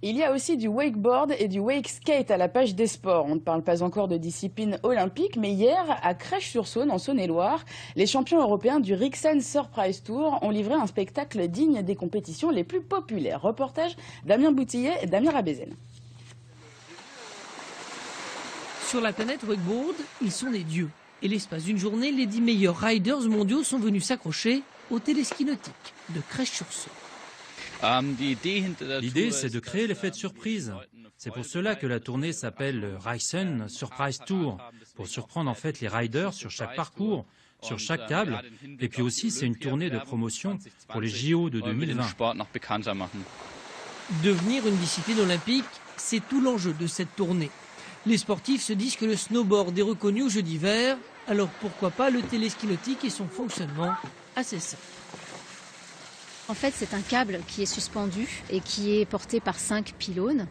Il y a aussi du wakeboard et du wake skate à la page des sports. On ne parle pas encore de discipline olympique, mais hier, à Crèche-sur-Saône, en Saône-et-Loire, les champions européens du Rixen Surprise Tour ont livré un spectacle digne des compétitions les plus populaires. Reportage Damien Boutillet et Damien Rabézen. Sur la planète wakeboard, ils sont des dieux. Et l'espace d'une journée, les 10 meilleurs riders mondiaux sont venus s'accrocher au téléski nautique de Crèche-sur-Saône. L'idée, c'est de créer l'effet de surprise. C'est pour cela que la tournée s'appelle le Rixen Surprise Tour, pour surprendre en fait les riders sur chaque parcours, sur chaque câble. Et puis aussi, c'est une tournée de promotion pour les JO de 2020. Devenir une discipline olympique, c'est tout l'enjeu de cette tournée. Les sportifs se disent que le snowboard est reconnu aux Jeux d'hiver, alors pourquoi pas le téléski nautique et son fonctionnement assez simple. En fait, c'est un câble qui est suspendu et qui est porté par 5 pylônes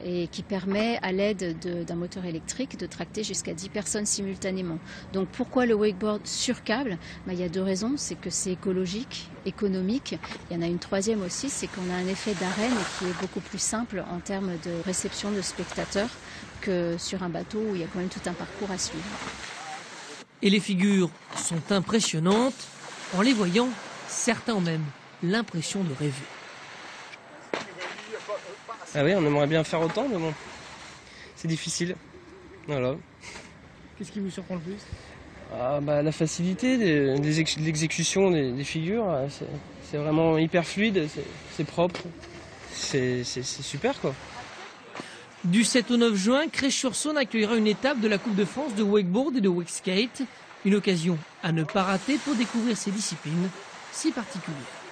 et qui permet, à l'aide d'un moteur électrique, de tracter jusqu'à 10 personnes simultanément. Donc pourquoi le wakeboard sur câble? Il y a 2 raisons. C'est que c'est écologique, économique. Il y en a une troisième aussi, c'est qu'on a un effet d'arène qui est beaucoup plus simple en termes de réception de spectateurs que sur un bateau où il y a quand même tout un parcours à suivre. Et les figures sont impressionnantes. En les voyant, certains ont même l'impression de rêver. Ah oui, on aimerait bien faire autant, mais bon, c'est difficile. Voilà. Qu'est-ce qui vous surprend le plus? La facilité, l'exécution des figures, c'est vraiment hyper fluide, c'est propre, c'est super quoi. Du 7 au 9 juin, Crèche-sur-Saône accueillera une étape de la Coupe de France de wakeboard et de wake skate. Une occasion à ne pas rater pour découvrir ces disciplines si particulières.